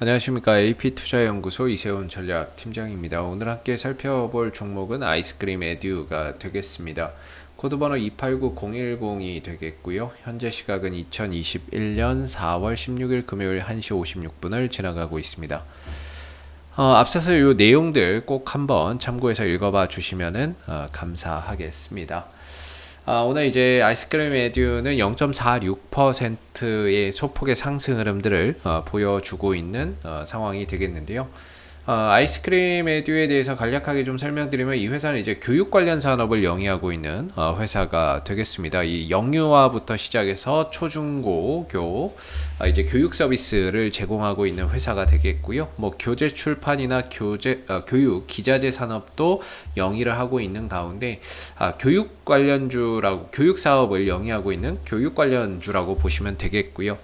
안녕하십니까. AP투자연구소 이세훈 전략팀장입니다. 오늘 함께 살펴볼 종목은 아이스크림 에듀가 되겠습니다. 코드번호 289010이 되겠고요. 현재 시각은 2021년 4월 16일 금요일 1시 56분을 지나가고 있습니다. 앞서서 이 내용들 꼭 한번 참고해서 읽어봐 주시면 감사하겠습니다. 오늘 이제 아이스크림 에듀는 0.46%의 소폭의 상승 흐름들을 보여주고 있는 상황이 되겠는데요. 아이스크림 에듀에 대해서 간략하게 좀 설명드리면 이 회사는 이제 교육 관련 산업을 영위하고 있는 회사가 되겠습니다. 이 영유아부터 시작해서 초중고교 이제 교육 서비스를 제공하고 있는 회사가 되겠고요. 뭐 교재 출판이나 교육 기자재 산업도 영위를 하고 있는 가운데 교육 관련주라고 교육 사업을 영위하고 있는 교육 관련주라고 보시면 되겠고요.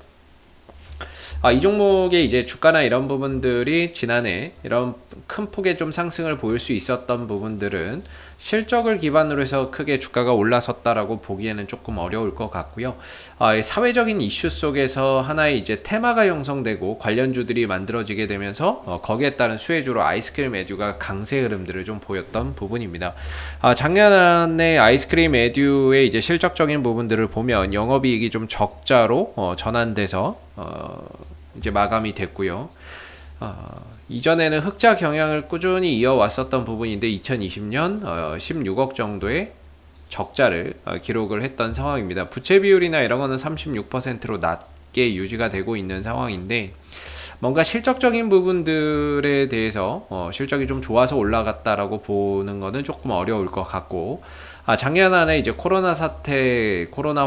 이 종목의 이제 주가나 이런 부분들이 지난해 이런 큰 폭의 좀 상승을 보일 수 있었던 부분들은 실적을 기반으로 해서 크게 주가가 올라섰다라고 보기에는 조금 어려울 것 같고요. 사회적인 이슈 속에서 하나의 이제 테마가 형성되고 관련주들이 만들어지게 되면서 거기에 따른 수혜주로 아이스크림 에듀가 강세 흐름들을 좀 보였던 부분입니다. 작년에 아이스크림 에듀의 이제 실적적인 부분들을 보면 영업이익이 좀 적자로 전환돼서 이제 마감이 됐고요. 이전에는 흑자 경향을 꾸준히 이어왔었던 부분인데 2020년 16억 정도의 적자를 기록을 했던 상황입니다. 부채 비율이나 이런 거는 36%로 낮게 유지가 되고 있는 상황인데 뭔가 실적적인 부분들에 대해서 실적이 좀 좋아서 올라갔다라고 보는 거는 조금 어려울 것 같고 작년 안에 이제 코로나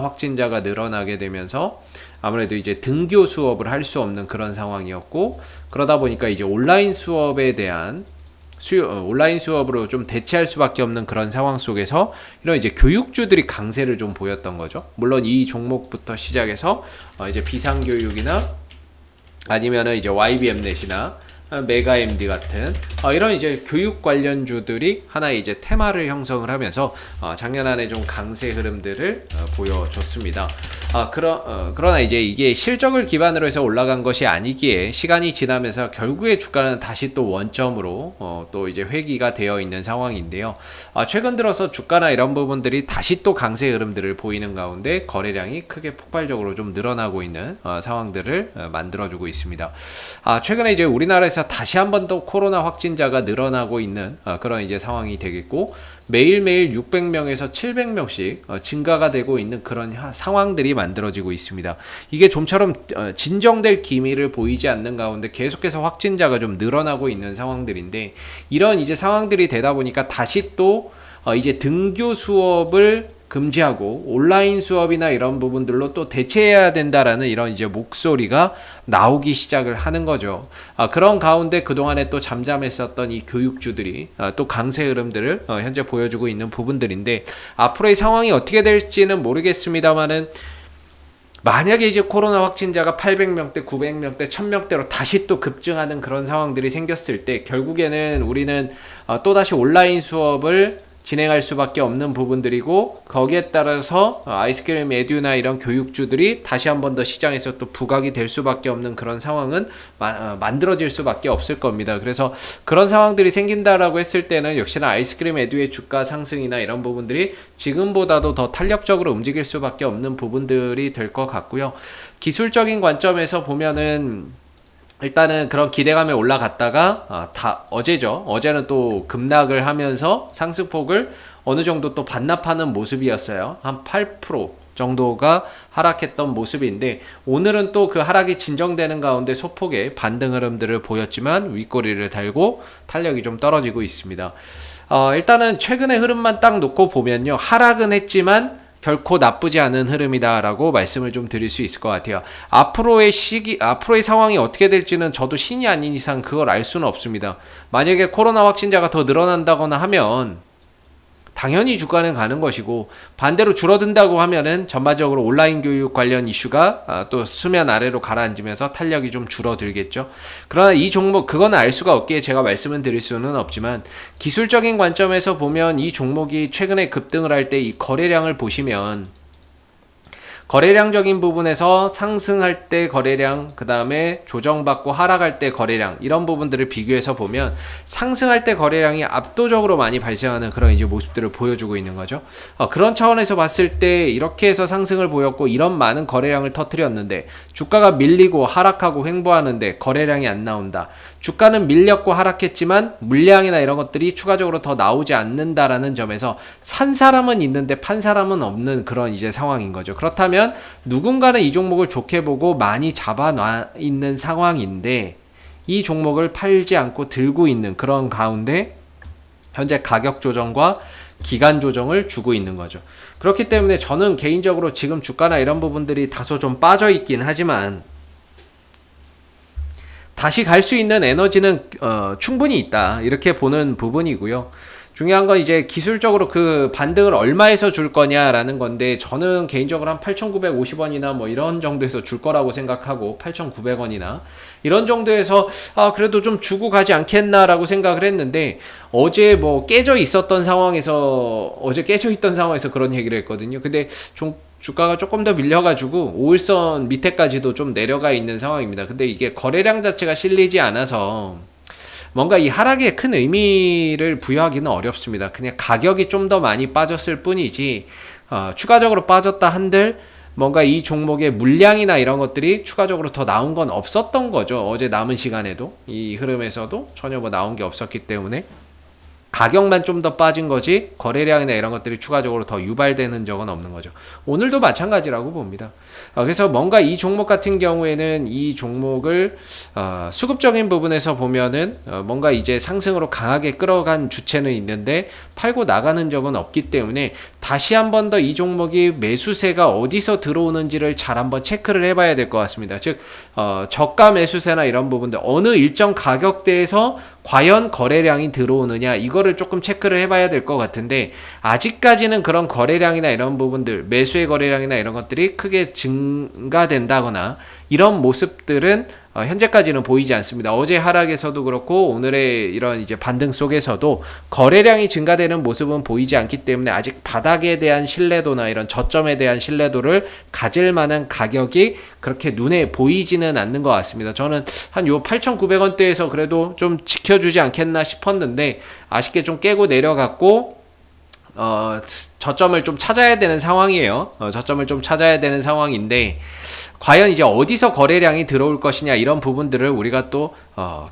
확진자가 늘어나게 되면서 아무래도 이제 등교 수업을 할 수 없는 그런 상황이었고 그러다 보니까 이제 온라인 수업에 대한 온라인 수업으로 좀 대체할 수밖에 없는 그런 상황 속에서 이런 이제 교육주들이 강세를 좀 보였던 거죠. 물론 이 종목부터 시작해서 이제 비상교육이나 아니면은 이제 YBM넷이나 메가MD 같은 이런 이제 교육 관련주들이 하나의 이제 테마를 형성을 하면서 작년 안에 좀 강세 흐름들을 보여줬습니다. 그러나 이제 이게 실적을 기반으로 해서 올라간 것이 아니기에 시간이 지나면서 결국에 주가는 다시 또 원점으로 또 이제 회귀가 되어 있는 상황인데요. 최근 들어서 주가나 이런 부분들이 다시 또 강세 흐름들을 보이는 가운데 거래량이 크게 폭발적으로 좀 늘어나고 있는 상황들을 만들어주고 있습니다. 최근에 이제 우리나라에서 다시 한 번 더 코로나 확진자가 늘어나고 있는 그런 이제 상황이 되겠고 매일매일 600명에서 700명씩 증가가 되고 있는 그런 상황들이 만들어지고 있습니다. 이게 좀처럼 진정될 기미를 보이지 않는 가운데 계속해서 확진자가 좀 늘어나고 있는 상황들인데 이런 이제 상황들이 되다 보니까 다시 또 이제 등교 수업을 금지하고 온라인 수업이나 이런 부분들로 또 대체해야 된다라는 이런 이제 목소리가 나오기 시작을 하는 거죠. 그런 가운데 그동안에 또 잠잠했었던 이 교육주들이 또 강세 흐름들을 현재 보여주고 있는 부분들인데 앞으로의 상황이 어떻게 될지는 모르겠습니다만은 만약에 이제 코로나 확진자가 800명대, 900명대, 1000명대로 다시 또 급증하는 그런 상황들이 생겼을 때 결국에는 우리는 또다시 온라인 수업을 진행할 수밖에 없는 부분들이고 거기에 따라서 아이스크림 에듀나 이런 교육주들이 다시 한 번 더 시장에서 또 부각이 될 수밖에 없는 그런 상황은 만들어질 수밖에 없을 겁니다. 그래서 그런 상황들이 생긴다라고 했을 때는 역시나 아이스크림 에듀의 주가 상승이나 이런 부분들이 지금보다도 더 탄력적으로 움직일 수밖에 없는 부분들이 될 것 같고요. 기술적인 관점에서 보면은 일단은 그런 기대감에 올라갔다가 어제는 또 급락을 하면서 상승폭을 어느 정도 또 반납하는 모습이었어요. 한 8% 정도가 하락했던 모습인데 오늘은 또 그 하락이 진정되는 가운데 소폭의 반등 흐름들을 보였지만 윗꼬리를 달고 탄력이 좀 떨어지고 있습니다. 일단은 최근의 흐름만 딱 놓고 보면요. 하락은 했지만 결코 나쁘지 않은 흐름이다라고 말씀을 좀 드릴 수 있을 것 같아요. 앞으로의 상황이 어떻게 될지는 저도 신이 아닌 이상 그걸 알 수는 없습니다. 만약에 코로나 확진자가 더 늘어난다거나 하면 당연히 주가는 가는 것이고 반대로 줄어든다고 하면은 전반적으로 온라인 교육 관련 이슈가 또 수면 아래로 가라앉으면서 탄력이 좀 줄어들겠죠. 그러나 이 종목 그건 알 수가 없기에 제가 말씀을 드릴 수는 없지만 기술적인 관점에서 보면 이 종목이 최근에 급등을 할 때 이 거래량을 보시면 거래량적인 부분에서 상승할 때 거래량, 그 다음에 조정받고 하락할 때 거래량, 이런 부분들을 비교해서 보면 상승할 때 거래량이 압도적으로 많이 발생하는 그런 이제 모습들을 보여주고 있는 거죠. 그런 차원에서 봤을 때 이렇게 해서 상승을 보였고 이런 많은 거래량을 터뜨렸는데 주가가 밀리고 하락하고 횡보하는데 거래량이 안 나온다. 주가는 밀렸고 하락했지만 물량이나 이런 것들이 추가적으로 더 나오지 않는다라는 점에서 산 사람은 있는데 판 사람은 없는 그런 이제 상황인 거죠. 그렇다면 누군가는 이 종목을 좋게 보고 많이 잡아놔 있는 상황인데 이 종목을 팔지 않고 들고 있는 그런 가운데 현재 가격 조정과 기간 조정을 주고 있는 거죠. 그렇기 때문에 저는 개인적으로 지금 주가나 이런 부분들이 다소 좀 빠져 있긴 하지만 다시 갈 수 있는 에너지는 충분히 있다, 이렇게 보는 부분이고요. 중요한 건 이제 기술적으로 그 반등을 얼마에서 줄 거냐라는 건데 저는 개인적으로 한 8,950원이나 뭐 이런 정도에서 줄 거라고 생각하고 8,900원이나 이런 정도에서 그래도 좀 주고 가지 않겠나라고 생각을 했는데 어제 뭐 깨져 있었던 상황에서 그런 얘기를 했거든요. 근데 좀 주가가 조금 더 밀려가지고 5일선 밑에까지도 좀 내려가 있는 상황입니다. 근데 이게 거래량 자체가 실리지 않아서 뭔가 이 하락에 큰 의미를 부여하기는 어렵습니다. 그냥 가격이 좀 더 많이 빠졌을 뿐이지 추가적으로 빠졌다 한들 뭔가 이 종목의 물량이나 이런 것들이 추가적으로 더 나온 건 없었던 거죠. 어제 남은 시간에도 이 흐름에서도 전혀 뭐 나온 게 없었기 때문에 가격만 좀 더 빠진 거지 거래량이나 이런 것들이 추가적으로 더 유발되는 적은 없는 거죠. 오늘도 마찬가지라고 봅니다. 그래서 뭔가 이 종목 같은 경우에는 이 종목을 수급적인 부분에서 보면은 뭔가 이제 상승으로 강하게 끌어간 주체는 있는데 팔고 나가는 적은 없기 때문에 다시 한 번 더 이 종목이 매수세가 어디서 들어오는지를 잘 한번 체크를 해봐야 될 것 같습니다. 즉 저가 매수세나 이런 부분들 어느 일정 가격대에서 과연 거래량이 들어오느냐 이거를 조금 체크를 해봐야 될 것 같은데 아직까지는 그런 거래량이나 이런 부분들 매수의 거래량이나 이런 것들이 크게 증가된다거나 이런 모습들은 현재까지는 보이지 않습니다. 어제 하락에서도 그렇고 오늘의 이런 이제 반등 속에서도 거래량이 증가되는 모습은 보이지 않기 때문에 아직 바닥에 대한 신뢰도나 이런 저점에 대한 신뢰도를 가질 만한 가격이 그렇게 눈에 보이지는 않는 것 같습니다. 저는 한 요 8,900원대에서 그래도 좀 지켜주지 않겠나 싶었는데 아쉽게 좀 깨고 내려갔고 저점을 좀 찾아야 되는 상황이에요. 저점을 좀 찾아야 되는 상황인데 과연 이제 어디서 거래량이 들어올 것이냐 이런 부분들을 우리가 또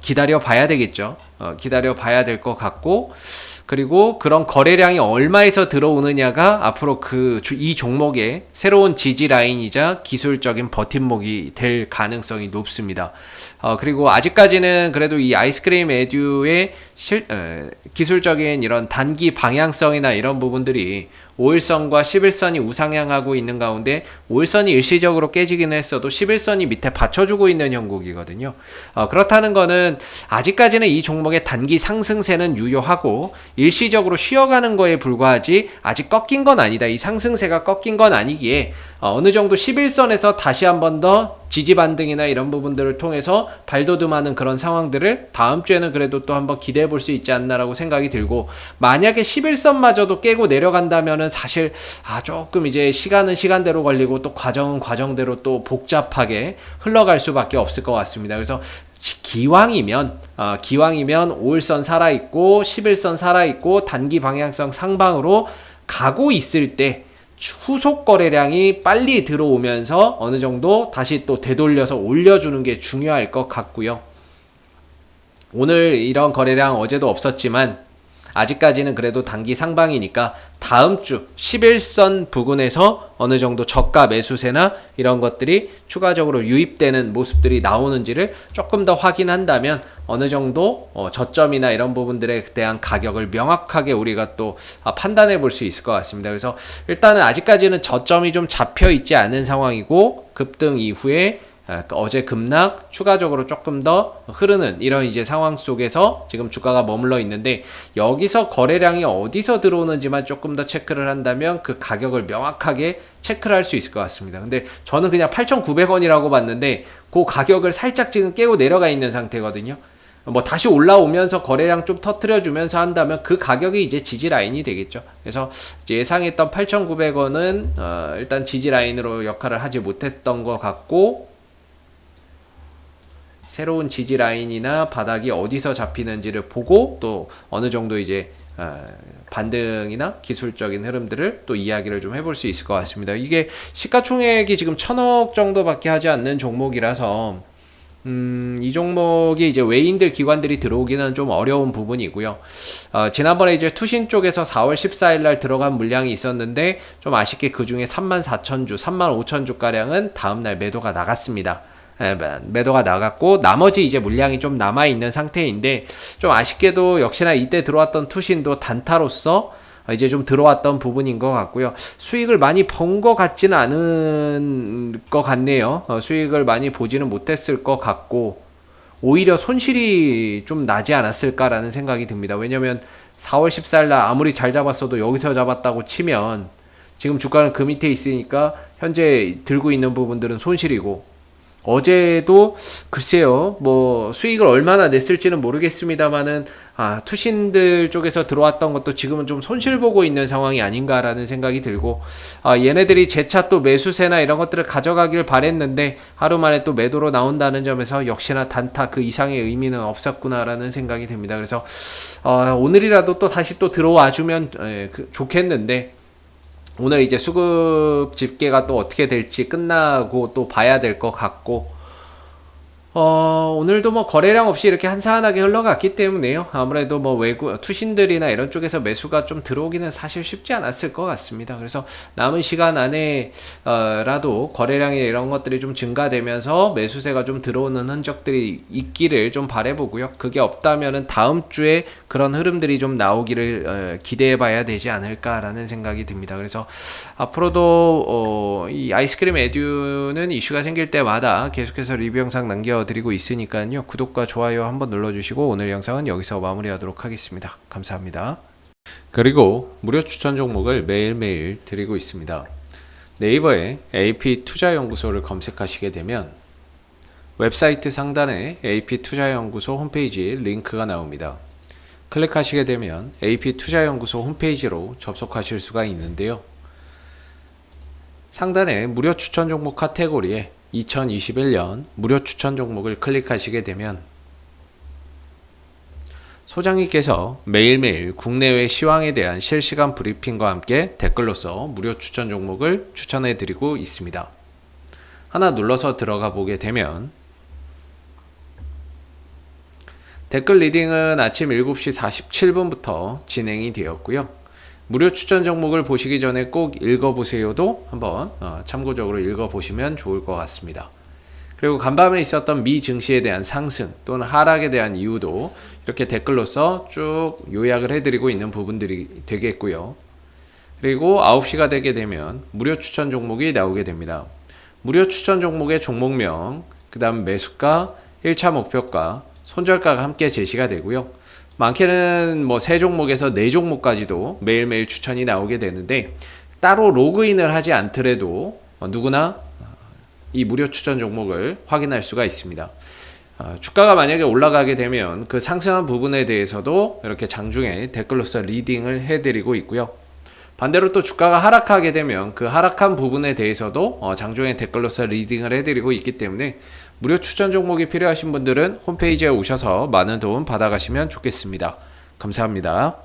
기다려 봐야 되겠죠. 기다려 봐야 될 것 같고 그리고 그런 거래량이 얼마에서 들어오느냐가 앞으로 이 종목의 새로운 지지 라인이자 기술적인 버팀목이 될 가능성이 높습니다. 그리고 아직까지는 그래도 이 아이스크림 에듀의 기술적인 이런 단기 방향성이나 이런 부분들이 5일선과 11선이 우상향하고 있는 가운데 5일선이 일시적으로 깨지기는 했어도 11선이 밑에 받쳐주고 있는 형국이거든요. 그렇다는 거는 아직까지는 이 종목의 단기 상승세는 유효하고 일시적으로 쉬어가는 거에 불과하지 아직 꺾인 건 아니다. 이 상승세가 꺾인 건 아니기에 어느 정도 11선에서 다시 한 번 더 지지 반등이나 이런 부분들을 통해서 발돋움하는 그런 상황들을 다음 주에는 그래도 또 한번 기대해 볼 수 있지 않나라고 생각이 들고 만약에 11선마저도 깨고 내려간다면은 사실 조금 이제 시간은 시간대로 걸리고 또 과정은 과정대로 또 복잡하게 흘러갈 수밖에 없을 것 같습니다. 그래서 기왕이면 5일선 살아있고 11선 살아있고 단기 방향성 상방으로 가고 있을 때 후속 거래량이 빨리 들어오면서 어느 정도 다시 또 되돌려서 올려주는 게 중요할 것 같고요. 오늘 이런 거래량 어제도 없었지만 아직까지는 그래도 단기 상방이니까 다음 주 11선 부근에서 어느 정도 저가 매수세나 이런 것들이 추가적으로 유입되는 모습들이 나오는지를 조금 더 확인한다면 어느 정도 저점이나 이런 부분들에 대한 가격을 명확하게 우리가 또 판단해 볼 수 있을 것 같습니다. 그래서 일단은 아직까지는 저점이 좀 잡혀 있지 않은 상황이고 급등 이후에 어제 급락 추가적으로 조금 더 흐르는 이런 이제 상황 속에서 지금 주가가 머물러 있는데 여기서 거래량이 어디서 들어오는지만 조금 더 체크를 한다면 그 가격을 명확하게 체크를 할 수 있을 것 같습니다. 근데 저는 그냥 8,900원이라고 봤는데 그 가격을 살짝 지금 깨고 내려가 있는 상태거든요. 뭐 다시 올라오면서 거래량 좀 터트려 주면서 한다면 그 가격이 이제 지지 라인이 되겠죠. 그래서 이제 예상했던 8,900원은 일단 지지 라인으로 역할을 하지 못했던 것 같고, 새로운 지지 라인이나 바닥이 어디서 잡히는지를 보고 또 어느 정도 이제 반등이나 기술적인 흐름들을 또 이야기를 좀 해볼 수 있을 것 같습니다. 이게 시가총액이 지금 1,000억 정도밖에 하지 않는 종목이라서 이 종목이 이제 외인들 기관들이 들어오기는 좀 어려운 부분이고요. 지난번에 이제 투신 쪽에서 4월 14일 날 들어간 물량이 있었는데 좀 아쉽게 그 중에 34,000주, 35,000주 가량은 다음 날 매도가 나갔습니다. 매도가 나갔고 나머지 이제 물량이 좀 남아 있는 상태인데, 좀 아쉽게도 역시나 이때 들어왔던 투신도 단타로서 이제 좀 들어왔던 부분인 것 같고요. 수익을 많이 본 것 같지는 않은 것 같네요. 수익을 많이 보지는 못했을 것 같고 오히려 손실이 좀 나지 않았을까라는 생각이 듭니다. 왜냐면 4월 14일 날 아무리 잘 잡았어도 여기서 잡았다고 치면 지금 주가는 그 밑에 있으니까 현재 들고 있는 부분들은 손실이고, 어제도 글쎄요 뭐 수익을 얼마나 냈을지는 모르겠습니다만은 투신들 쪽에서 들어왔던 것도 지금은 좀 손실 보고 있는 상황이 아닌가라는 생각이 들고, 얘네들이 재차 또 매수세나 이런 것들을 가져가길 바랬는데 하루 만에 또 매도로 나온다는 점에서 역시나 단타 그 이상의 의미는 없었구나라는 생각이 듭니다. 그래서 오늘이라도 또 다시 또 들어와 주면 좋겠는데, 오늘 이제 수급 집계가 또 어떻게 될지 끝나고 또 봐야 될 것 같고, 오늘도 뭐 거래량 없이 이렇게 한산하게 흘러갔기 때문에요. 아무래도 뭐 외국 투신들이나 이런 쪽에서 매수가 좀 들어오기는 사실 쉽지 않았을 것 같습니다. 그래서 남은 시간 안에 라도 거래량이 이런 것들이 좀 증가되면서 매수세가 좀 들어오는 흔적들이 있기를 좀 바라보고요. 그게 없다면은 다음 주에 그런 흐름들이 좀 나오기를 기대해 봐야 되지 않을까라는 생각이 듭니다. 그래서 앞으로도 이 아이스크림 에듀는 이슈가 생길 때마다 계속해서 리뷰 영상 남겨드리고 있으니까요. 구독과 좋아요 한번 눌러주시고 오늘 영상은 여기서 마무리하도록 하겠습니다. 감사합니다. 그리고 무료 추천 종목을 매일매일 드리고 있습니다. 네이버에 AP투자연구소를 검색하시게 되면 웹사이트 상단에 AP투자연구소 홈페이지 링크가 나옵니다. 클릭하시게 되면 AP투자연구소 홈페이지로 접속하실 수가 있는데요. 상단에 무료 추천 종목 카테고리에 2021년 무료 추천 종목을 클릭하시게 되면 소장님께서 매일매일 국내외 시황에 대한 실시간 브리핑과 함께 댓글로서 무료 추천 종목을 추천해 드리고 있습니다. 하나 눌러서 들어가 보게 되면 댓글 리딩은 아침 7시 47분부터 진행이 되었고요. 무료 추천 종목을 보시기 전에 꼭 읽어보세요도 한번 참고적으로 읽어보시면 좋을 것 같습니다. 그리고 간밤에 있었던 미 증시에 대한 상승 또는 하락에 대한 이유도 이렇게 댓글로서 쭉 요약을 해드리고 있는 부분들이 되겠고요. 그리고 9시가 되게 되면 무료 추천 종목이 나오게 됩니다. 무료 추천 종목의 종목명, 그 다음 매수가, 1차 목표가, 손절가가 함께 제시가 되고요. 많게는 뭐 3종목에서 4종목까지도 매일매일 추천이 나오게 되는데, 따로 로그인을 하지 않더라도 누구나 이 무료 추천 종목을 확인할 수가 있습니다. 주가가 만약에 올라가게 되면 그 상승한 부분에 대해서도 이렇게 장중에 댓글로서 리딩을 해드리고 있고요. 반대로 또 주가가 하락하게 되면 그 하락한 부분에 대해서도 장중에 댓글로서 리딩을 해드리고 있기 때문에 무료 추천 종목이 필요하신 분들은 홈페이지에 오셔서 많은 도움 받아가시면 좋겠습니다. 감사합니다.